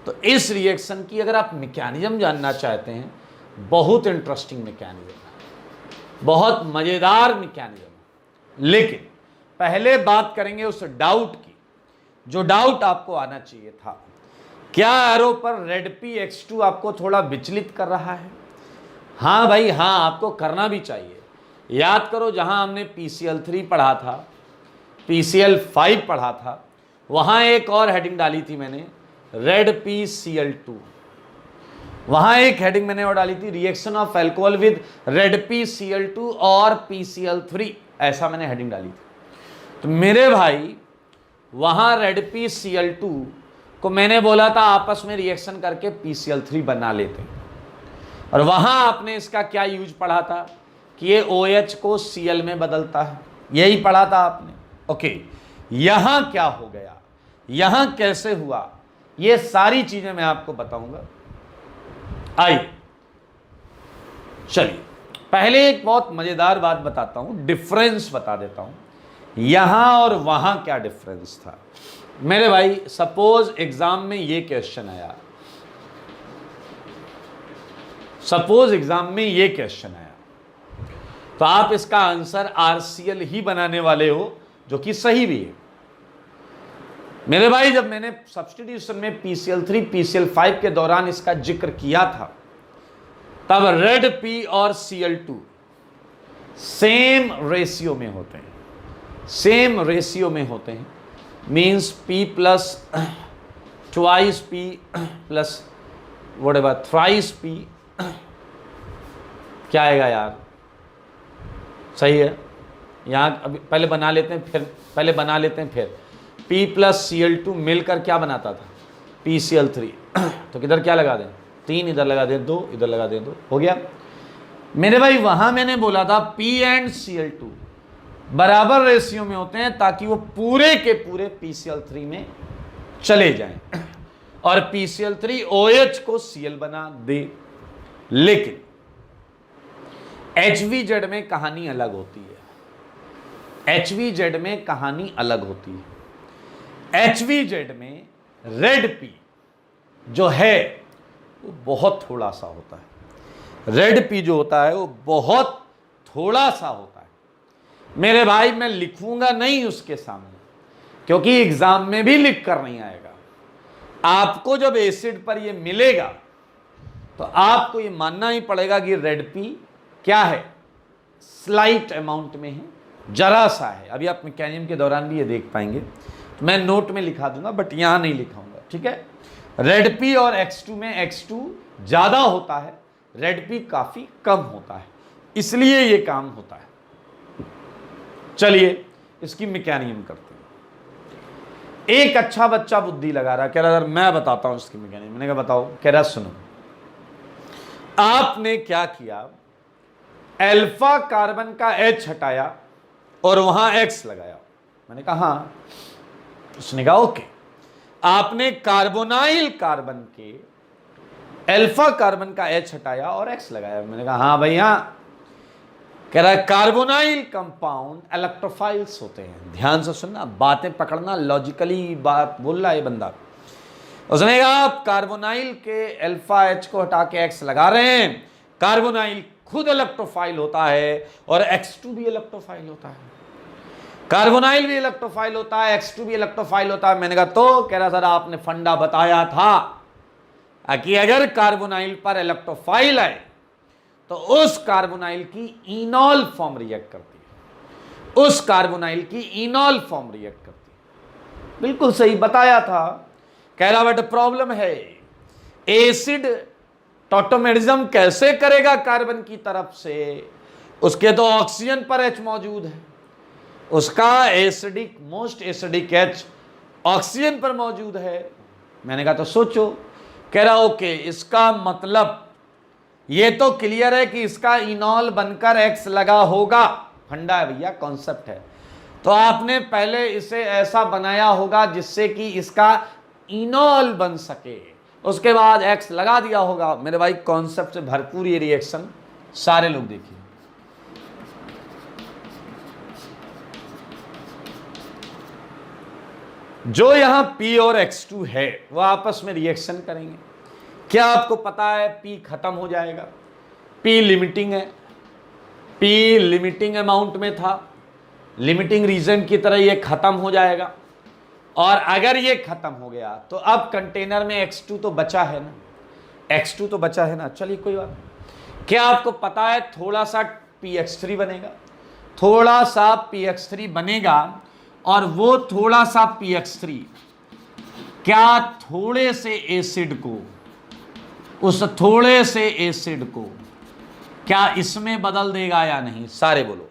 तो इस रिएक्शन की अगर आप मैकेनिज्म जानना चाहते हैं, बहुत इंटरेस्टिंग मैकेनिज्म है, बहुत मजेदार मैकेनिज्म है। लेकिन पहले बात करेंगे उस डाउट की, जो डाउट आपको आना चाहिए था। क्या एरो पर रेड P(X2) आपको थोड़ा विचलित कर रहा है? हाँ भाई हाँ, आपको करना भी चाहिए। याद करो जहां हमने PCl3 पढ़ा था, PCl5 पढ़ा था, वहां एक और हेडिंग डाली थी मैंने, रेड PCl2। वहां एक हेडिंग मैंने और डाली थी, reaction of alcohol with red PCl2 और PCl3, ऐसा मैंने हेडिंग डाली थी। तो मेरे भाई वहां रेड PCl2 को मैंने बोला था आपस में रिएक्शन करके PCl3 बना लेते, और वहां आपने इसका क्या यूज पढ़ा था कि ये OH को Cl में बदलता है, यही पढ़ा था आपने। ओके, यहां क्या हो गया, यहां कैसे हुआ, ये सारी चीजें मैं आपको बताऊंगा। आइए चलिए पहले एक बहुत मजेदार बात बताता हूं, डिफरेंस बता देता हूं यहां और वहां क्या डिफरेंस था। मेरे भाई सपोज एग्जाम में ये क्वेश्चन आया, सपोज एग्जाम में ये क्वेश्चन आया, तो आप इसका आंसर RCl ही बनाने वाले हो, जो कि सही भी है। मेरे भाई जब मैंने सब्स्टिट्यूशन में PCl3 PCl5 के दौरान इसका जिक्र किया था, तब रेड P और Cl2 सेम रेशियो में होते हैं, सेम रेशियो में होते हैं, means P plus twice P plus whatever thrice P, क्या आएगा यार, सही है। यहाँ अभी पहले बना लेते हैं, फिर P प्लस Cl2 मिलकर क्या बनाता था, PCl3। तो किधर क्या लगा दें, 3 इधर लगा दें, 2 इधर लगा दें, 2 हो गया। मेरे भाई वहां मैंने बोला था P एंड Cl2 बराबर रेशियो में होते हैं, ताकि वो पूरे के पूरे PCl3 में चले जाएं और PCl3 OH को Cl बना दे। लेकिन HVZ में कहानी अलग होती है, HVZ में कहानी अलग होती है। HVZ में रेड P जो है वो बहुत थोड़ा सा होता है, रेड P जो होता है वो बहुत थोड़ा सा होता है। मेरे भाई मैं लिखूंगा नहीं उसके सामने, क्योंकि एग्जाम में भी लिख कर नहीं आएगा। आपको जब एसिड पर ये मिलेगा तो आपको ये मानना ही पड़ेगा कि रेड P क्या है, स्लाइट अमाउंट में है, जरा सा है। अभी आप मैकेनिज्म के दौरान भी ये देख पाएंगे, तो मैं नोट में लिखा दूंगा, बट यहां नहीं लिखाऊंगा, ठीक है। रेड P और X2 में X2 ज्यादा होता है, रेड P काफी कम होता है, इसलिए ये काम होता है। चलिए इसकी मैकेनिज्म करते हैं। एक अच्छा बच्चा बुद्धि लगा रहा, कह रहा सर मैं बताता हूं इसकी मैकेनिज्म। मैंने कहा बताओ, कह रहा सुनो, आपने क्या किया, अल्फा कार्बन का H हटाया और वहां X लगाया। मैंने कहा हाँ। उसने कहा ओके, आपने कार्बोनाइल कार्बन के अल्फा कार्बन का H हटाया और X लगाया। मैंने कहा हाँ भाई हाँ। कह रहा है कार्बोनाइल कंपाउंड इलेक्ट्रोफाइल्स होते हैं। ध्यान से सुनना, बातें पकड़ना, लॉजिकली बात बोल रहा है बंदा। उसने कहा आप कार्बोनाइल के अल्फा H को हटा के X लगा रहे हैं, कार्बोनाइल खुद इलेक्ट्रोफाइल होता है और X2 भी इलेक्ट्रोफाइल होता है, कार्बोनाइल भी इलेक्ट्रोफाइल होता है, X2 भी इलेक्ट्रोफाइल होता है। मैंने कहा तो, कह रहा सर आपने फंडा बताया था कि अगर कार्बोनाइल पर इलेक्ट्रोफाइल आए तो उस कार्बोनाइल की इनॉल फॉर्म रिएक्ट करती है, उस कार्बोनाइल की इनॉल फॉर्म रिएक्ट करती है। बिल्कुल सही बताया था। कह रहा बट प्रॉब्लम है, एसिड टॉटोमेरिज्म कैसे करेगा कार्बन की तरफ से, उसके तो ऑक्सीजन पर H मौजूद है, उसका acidic most acidic H oxygen पर मौजूद है। मैंने कहा तो सोचो। कह रहा ओके, इसका मतलब ये तो क्लियर है कि इसका इनॉल बनकर X लगा होगा, फंडा है भैया, कॉन्सेप्ट है। तो आपने पहले इसे ऐसा बनाया होगा जिससे कि इसका इनॉल बन सके, उसके बाद X लगा दिया होगा। मेरे भाई कॉन्सेप्ट से भरपूर ये रिएक्शन, सारे लोग देखिए। जो यहां P और X2 है वो आपस में रिएक्शन करेंगे। क्या आपको पता है P खत्म हो जाएगा, P लिमिटिंग है, P लिमिटिंग अमाउंट में था, लिमिटिंग रीजन की तरह ये खत्म हो जाएगा। और अगर ये खत्म हो गया तो अब कंटेनर में X2 तो बचा है ना, X2 तो बचा है ना। चलिए कोई बात नहीं। क्या आपको पता है थोड़ा सा PX3 बनेगा, थोड़ा सा PX3 बनेगा, और वो थोड़ा सा PX3 क्या थोड़े से एसिड को, उस थोड़े से एसिड को क्या इसमें बदल देगा या नहीं? सारे बोलो।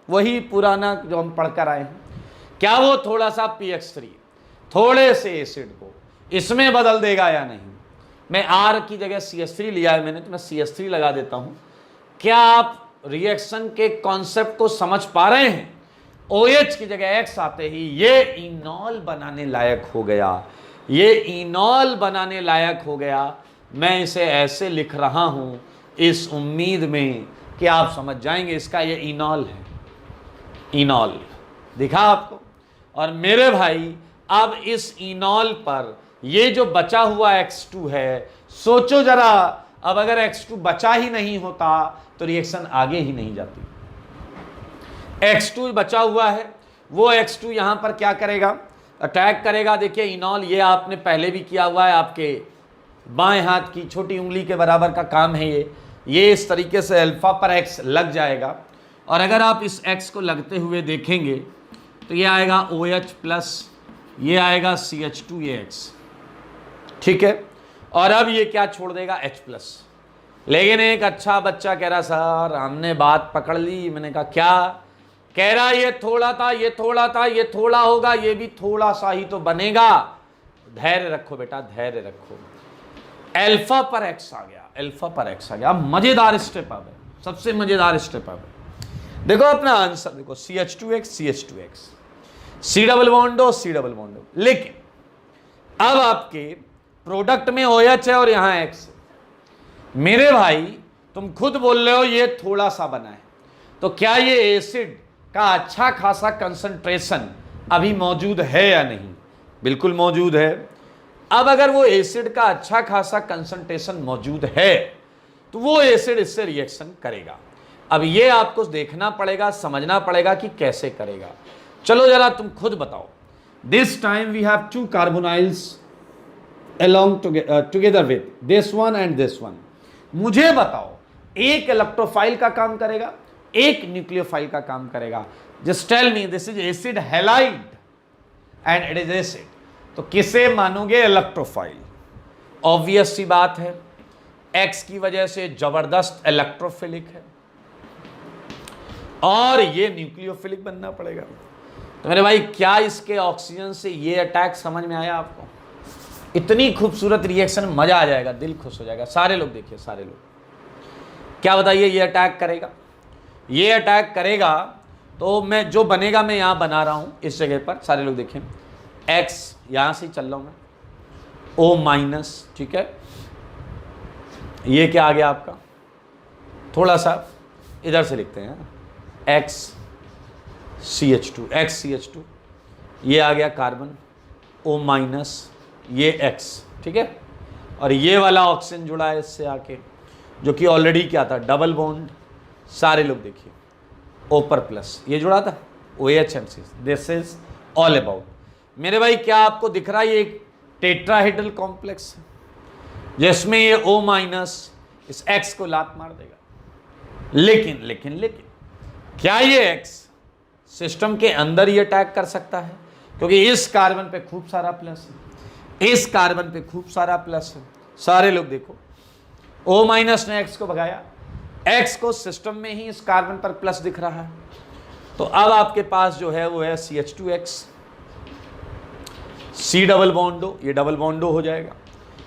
वही पुराना जो हम पढ़कर आए हैं, क्या वो थोड़ा सा PX3 थोड़े से एसिड को इसमें बदल देगा या नहीं? मैं R की जगह CH3 लिया है मैंने, तो मैं CH3 लगा देता हूं। क्या आप रिएक्शन के कॉन्सेप्ट को समझ पा रहे हैं? OH की जगह X आते ही ये इनॉल बनाने लायक हो गया, ये इनॉल बनाने लायक हो गया। मैं इसे ऐसे लिख रहा हूं इस उम्मीद में कि आप समझ जाएंगे इसका ये इनॉल है। इनॉल दिखा आपको? और मेरे भाई अब इस इनॉल पर ये जो बचा हुआ X2 है, सोचो जरा, अब अगर X2 बचा ही नहीं होता तो रिएक्शन आगे ही नहीं जाती। X2 बचा हुआ है, वो X2 यहां पर क्या करेगा? अटैक करेगा। देखिए इनॉल, ये आपने पहले भी किया हुआ है, आपके बाएं हाथ की छोटी उंगली के बराबर का काम है ये इस तरीके से अल्फा पर X लग जाएगा। और अगर आप इस X को लगते हुए देखेंगे तो ये आएगा OH प्लस, ये आएगा CH2, ये X, ठीक है। और अब ये क्या छोड़ देगा? H plus. लेकिन एक अच्छा बच्चा कह रहा सर हमने बात पकड़ ली। मैंने कहा क्या? कह रहा ये थोड़ा था, ये थोड़ा था, ये थोड़ा होगा, ये भी थोड़ा सा ही तो बनेगा। धैर्य रखो बेटा, धैर्य रखो। अल्फा पर X आ गया, अल्फा पर X आ गया। अब मजेदार स्टेप अब है, सबसे मजेदार स्टेप अब है। देखो अपना आंसर देखो, CH2X CH2X, C double bond हो, C डबल बॉन्ड हो। लेकिन अब आपके प्रोडक्ट में OH है और यहां X है। मेरे भाई तुम खुद बोल रहे हो ये थोड़ा सा बना है, तो क्या ये एसिड का अच्छा खासा कंसंट्रेशन अभी मौजूद है या नहीं? बिल्कुल मौजूद है। अब अगर वो एसिड का अच्छा खासा कंसंट्रेशन मौजूद है तो वो एसिड इससे रिएक्शन करेगा। अब ये आपको देखना पड़ेगा, समझना पड़ेगा कि कैसे करेगा। चलो जरा तुम खुद बताओ। This time we have 2 carbonyls along together with this one and this one। मुझे बताओ, एक इलेक्ट्रोफाइल का काम करेगा, एक न्यूक्लियोफाइल का काम करेगा। Just tell me this is acid halide and it is acid, तो किसे मानोगे? इलेक्ट्रोफाइल। ऑब्वियस सी बात है, X की वजह से जबरदस्त इलेक्ट्रोफिलिक है और ये न्यूक्लियोफिलिक बनना पड़ेगा। तो मेरे भाई क्या इसके ऑक्सीजन से ये अटैक समझ में आया आपको? इतनी खूबसूरत रिएक्शन, मजा आ जाएगा, दिल खुश हो जाएगा। सारे लोग देखिए, सारे लोग क्या बताइए, ये अटैक करेगा, ये अटैक करेगा। तो मैं जो बनेगा मैं यहां बना रहा हूं इस जगह पर, सारे लोग देखें। X यहां से चल रहा हूं मैं, O माइनस, ठीक है। ये क्या आ गया आपका? थोड़ा सा इधर से लिखते हैं, X CH2, X CH2, ये आ गया कार्बन, O माइनस, ये X, ठीक है। और ये वाला ऑक्सीजन जुड़ा है इससे आके, जो कि ऑलरेडी क्या था? Double bond. सारे लोग देखिए, O पर प्लस ये जुड़ा था, OH and C। This is all about. मेरे भाई क्या आपको दिख रहा है? ये एक टेट्राहेड्रल कॉम्प्लेक्स है जिसमें ये O माइनस इस X को लात मार देगा। लेकिन लेकिन लेकिन क्या ये X सिस्टम के अंदर ये अटैक कर सकता है? क्योंकि इस कार्बन पे खूब सारा प्लस है, इस कार्बन पे खूब सारा प्लस है। सारे लोग देखो, O माइनस ने X को भगाया, X को सिस्टम में ही इस कार्बन पर प्लस दिख रहा है। तो अब आपके पास जो है वो है CH2X, C डबल बॉन्डो, ये डबल बॉन्डो हो जाएगा,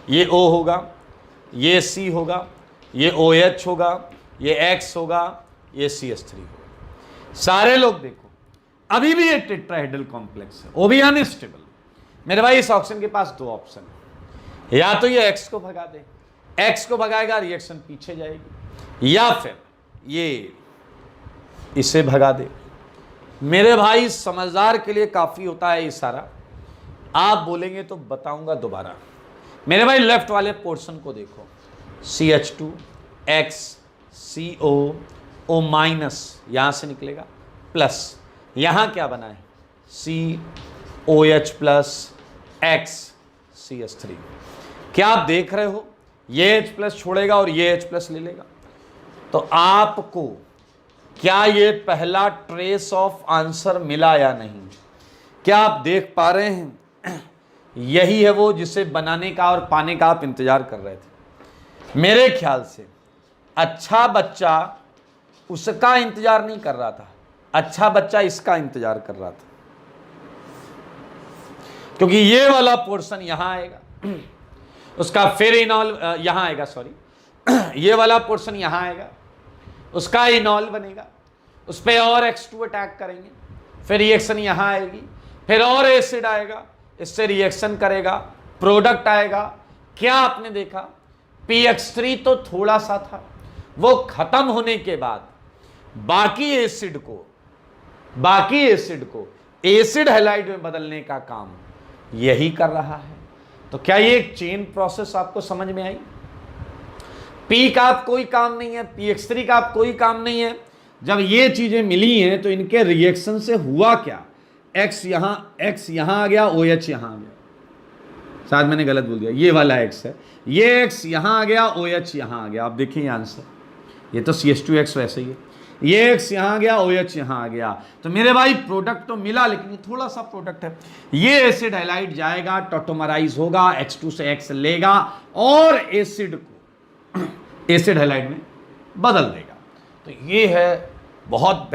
ये O होगा, ये C होगा, ये OH होगा, ये X होगा, ये CH3 होगा। सारे लोग देखो, अभी भी ये टेट्राहेड्रल कॉम्प्लेक्स है, वो भी अनस्टेबल। मेरे भाई इस ऑक्सीजन के पास 2 ऑप्शन है, या तो ये x को भगा दे, x को भगाएगा रिएक्शन पीछे जाएगी, या फिर ये इसे भगा दे। मेरे भाई समझदार के लिए काफी होता है इशारा, आप बोलेंगे तो बताऊंगा दोबारा। मेरे भाई लेफ्ट वाले पोर्शन को देखो, CH2X CO O माइनस यहां से निकलेगा, प्लस यहां क्या बना है COH प्लस X CH3। क्या आप देख रहे हो, ये H प्लस छोड़ेगा और ये H प्लस ले लेगा। तो आपको क्या ये पहला ट्रेस ऑफ आंसर मिला या नहीं, क्या आप देख पा रहे हैं? यही है वो जिसे बनाने का और पाने का आप इंतजार कर रहे थे। मेरे ख्याल से अच्छा बच्चा उसका इंतजार नहीं कर रहा था, अच्छा बच्चा इसका इंतजार कर रहा था, क्योंकि ये वाला पोर्शन यहां आएगा, उसका फिर इनॉल यहां आएगा, सॉरी ये वाला पोर्शन यहां आएगा, उसका इनॉल बनेगा, उस पर और X2 अटैक करेंगे, फिर रिएक्शन यहां आएगी, फिर और एसिड आएगा, इससे रिएक्शन करेगा, प्रोडक्ट आएगा। क्या आपने देखा, PX3 तो थोड़ा सा था, वो खत्म होने के बाद बाकी एसिड को एसिड हैलाइड में बदलने का काम यही कर रहा है। तो क्या ये एक चेन प्रोसेस आपको समझ में आई? P का आप कोई काम नहीं है, PX3 का आप कोई काम नहीं है। जब ये चीजें मिली हैं तो इनके रिएक्शन से हुआ क्या, X यहां आ गया, OH यहां आ गया, शायद मैंने गलत बोल दिया, ये वाला X है, ये X यहां आ गया, OH यहां आ गया। आप देखिए आंसर, ये तो CH2X वैसे ही है, ये X यहां आ गया, OH यहां आ गया। तो मेरे भाई प्रोडक्ट तो मिला, लेकिन ये थोड़ा सा प्रोडक्ट है। ये एसिड हैलाइड जाएगा, टॉटोमराइज होगा, H2 से X लेगा और एसिड को एसिड हैलाइड में बदल देगा। तो ये है बहुत